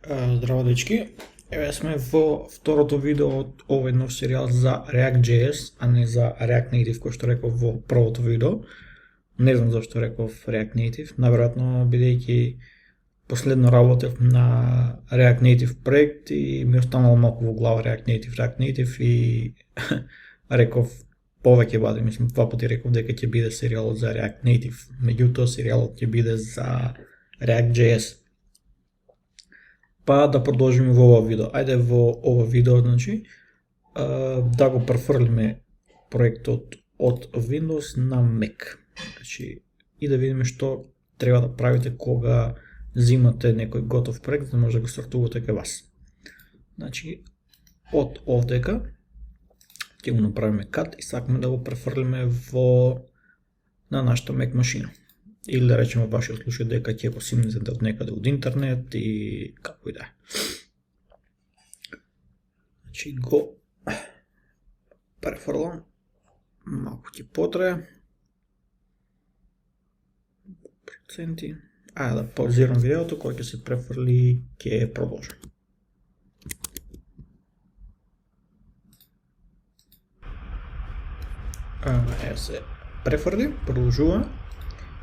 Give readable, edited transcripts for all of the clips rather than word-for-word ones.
Здраво, дечки! Еве сме во второто видео од овој нов серијал за React.js, а не за React Native, кој што реков во првото видео. Не знам зашто реков React Native, наверојатно бидејќи последно работев на React Native проект и ми останало малку во глава React Native и реков повеќе баде, мислам два пати реков дека ќе биде серијалот за React Native, меѓутоа серијалот ќе биде за React.js. Па да продолжиме во ова видео. Ајде во ова видео, значи, да го префрлиме проектот од Windows на Mac. Значи, и да видиме што треба да правите кога взимате некој готов проект, за да може да го стартувате кај вас. Значи, од овдека ќе го направиме кат и сакаме да го префрлиме на нашата Mac машина. Или да речеме вашиот случај дека ќе го симнете од некаде од интернет и како и да е. Значи го префрлам, малку ќе потрае. Проценти. Да паузирам видеото, кој ќе се префрли и ќе продолжам. Се префрли, продолжува.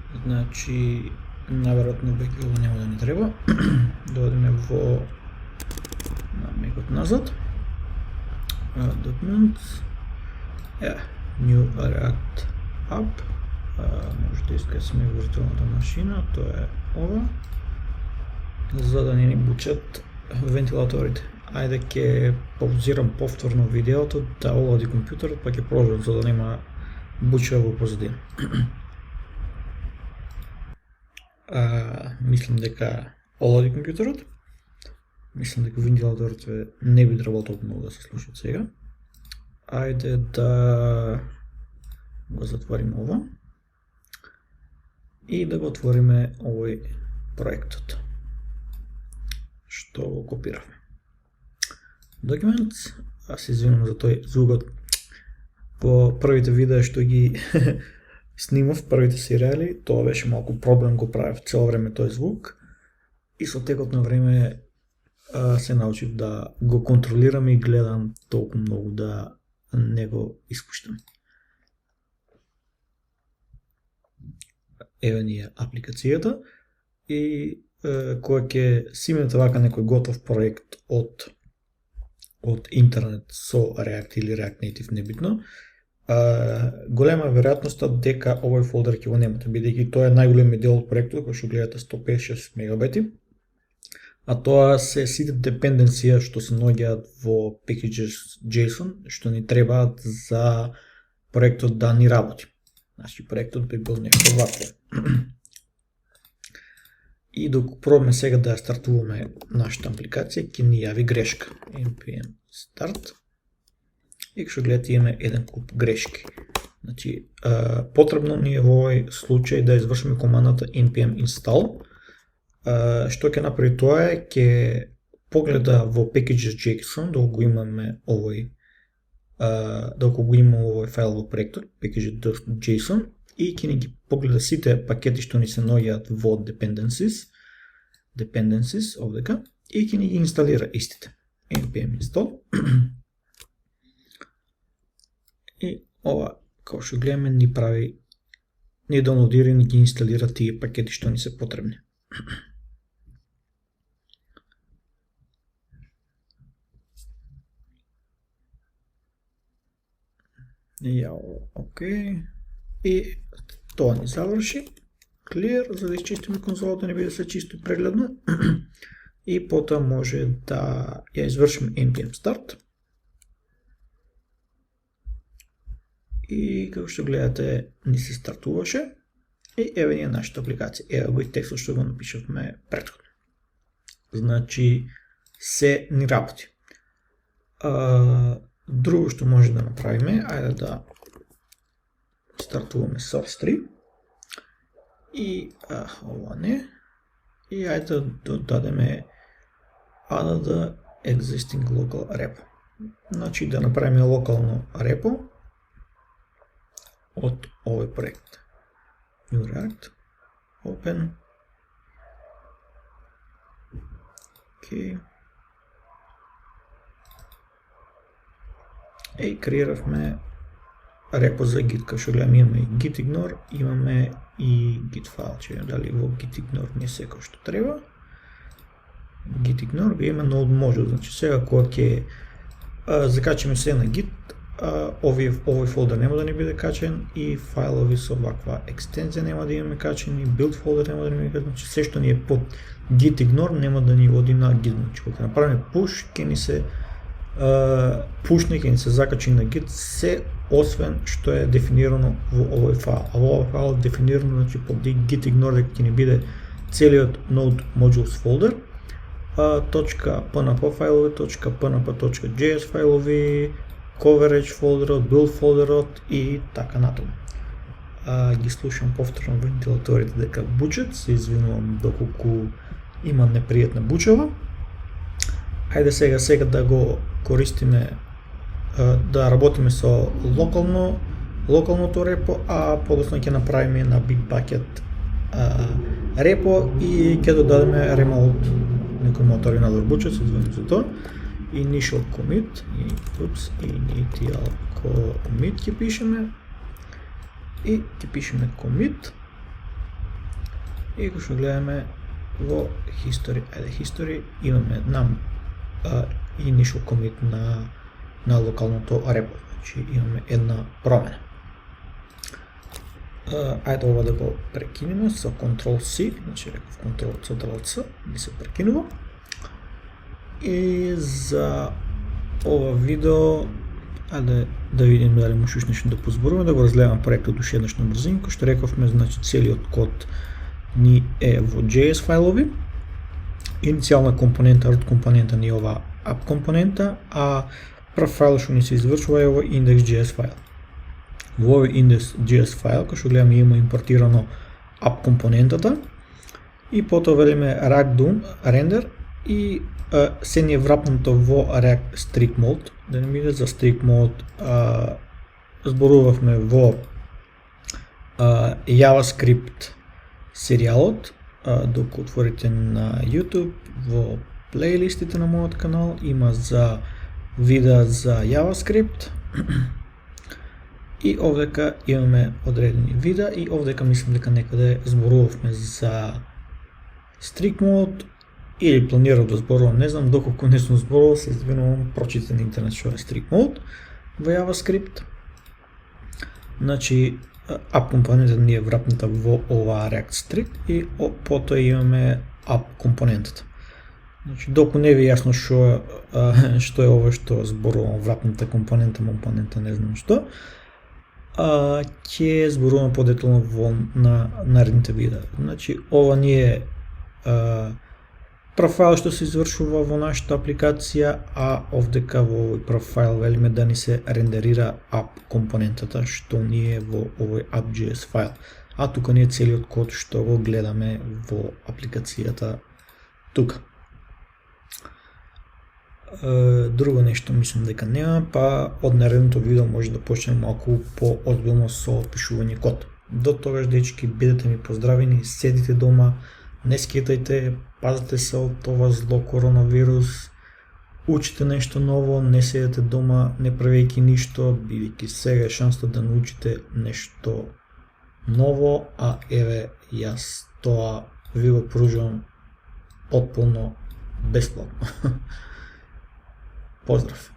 Значи, наверојатно веќе ова нема да ни треба. Дојдеме во на мекот назад. Documents. New React App. Може да искасиме виртуалната машина, тоа е ова. За да не ни бучат вентилаторите. Ајде ќе паузирам повторно видеото, да олади компјутерот, па ќе продолжам за да нема буча во позадина. Мислам дека олади компјутерот. Мислам дека вентилаторите не би требало толку многу да се слушат сега. Ајде да го затвориме ова и да го отвориме овој проектот што го копиравме. Documents, се извинувам за тој звукот по првите видеа што ги снимав, првите серијали, тоа беше малку проблем, го правев цело време тој звук и со текот на време се научив да го контролирам и гледам толку многу да не го испуштам. Еве ни е апликацијата и кога ќе симнете вака некој готов проект од интернет со React или React Native, небитно, голема веројатноста дека овој фолдер ќе го немате, бидејќи тоа е најголемиот дел од проектот, кој што гледате 156 мегабайти, а тоа се сите депенденции што се наоѓаат во packages.json, што ни требаат за проектот да ни работи. Значи, проектот би бил нешто вакво. И докато пробаме сега да ја стартуваме нашата апликација, ќе ни јави грешка. npm start. И што гледате имаме еден куп грешки. Значи, потребно ни е во овој случај да извршиме командата npm install. Што ќе направи тоа е, ќе погледа во packages.json, доколку го имаме овој файл во проектот, packages.json, и ќе ни ги погледа сите пакети што ни се наоѓаат во dependencies овдека, и ќе ни ги инсталира истите. npm install. И ова, како што гледаме, ни доwnloadира и ни ги инсталира тие пакети што ни се потребни. Окей. И тоа ни заврши. Clear, за да изчистиме конзолата, не биде се чисто и прегледно. И потоа може да ја извршиме npm start. И како што гледате, ни се стартуваше. И еве ни е нашата апликација. Еве го и текстот што го напишавме претходно. Значи, се ни работи. Друго што може да направиме, ајде да стартуваме source 3. И ова не. И ајде да додадеме add the existing local repo. Значи да направиме локално репо од овој проект. New React, Open, Окей. И креиравме репо за git, като ще гледам имаме и gitignore, имаме и git файл, че дали во gitignore ми е секој што треба. Gitignore го има node module, значи сега кога ќе закачаме се на git, овој фолдер нема да ни биде качен и файлови со ваква екстензија нема да имаме качени, build фолдер нема да ни биде качен, значи се што ни е под gitignore нема да ни води на git, значи кога направиме push, ќе ни се пушне, ќе ни се закачи на git се освен што е дефинирано во овој файл. А во овој файл е дефинирано, значи под gitignore ќе ни биде целиот node modules folder, .pnp файлови, .pnp.js файлови, coverage фолдерот, build фолдерот и така натаму. Ги слушам повторно вентилаторите дека бучат, се извинувам доколку има непријатна бучава. Ајде сега да го користиме, да работиме со локалното репо, а подоцна ќе направиме на Bitbucket репо и ќе додадеме remote некој мотори надвор бучат, се извинувам за тоа. Initial commit initial commit ќе пишеме и ќе пишеме commit и го што гледаме во history, history имаме нам initial commit на локалното репо, значи имаме една промена. Ајде ова да го прекинеме со Ctrl-C, значи реков Ctrl-C и се прекинува. И за ова видео, ајде да видим дали можеш нешто да позборуваме, да го разгледаме проектот уште еднаш на брзинко, што рековме, значи целиот код ни е во JS файлови. Иницијална компонента, root компонента ни е ова app компонента, а прв файл што ни се извршува е ова index.js файл. Во овој index.js файл, кој што гледаме има импортирано app компонентата и потоа велиме ragdown render и се ни е врапнато во React Strict Mode, да не биде за Strict Mode зборувавме во JavaScript серијалот, докато отворите на YouTube, во плейлистите на мојот канал има за видеа за JavaScript и овдека имаме одредени видеа и овдека мислам дека некаде зборувавме за Strict Mode или планирав да зборувам, не знам, доколку не сум зборувал, се извинувам, прочитате на интернет што е Strict Mode во JavaScript. Значи, app компонентата ни е врапната во ова React Strict и потоа имаме app компонентата. Значи, доколку не ви е јасно што е ова што зборувам врапната компонента, не знам што, ќе зборувам подетално во наредните видеа. Значи, ова ни е прв файл што се извршува во нашата апликација, а овдека во овој прв файл велиме да ни се рендерира app компонентата што ни е во овој app.js файл. А тука ни е целиот код што го гледаме во апликацијата тука. Друго нешто мислам дека нема, па од наредното видео може да почнеме малку по-озбилно со пишување код. До тогаш, дечки, бидете ми поздравени, седите дома, не скетајте, пазете се од ова зло коронавирус, учите нешто ново, не седете дома, не правејќи ништо, бидејќи сега е шанста да научите нешто ново, а еве јас тоа ви го пружувам потполно бесплатно. Поздрав!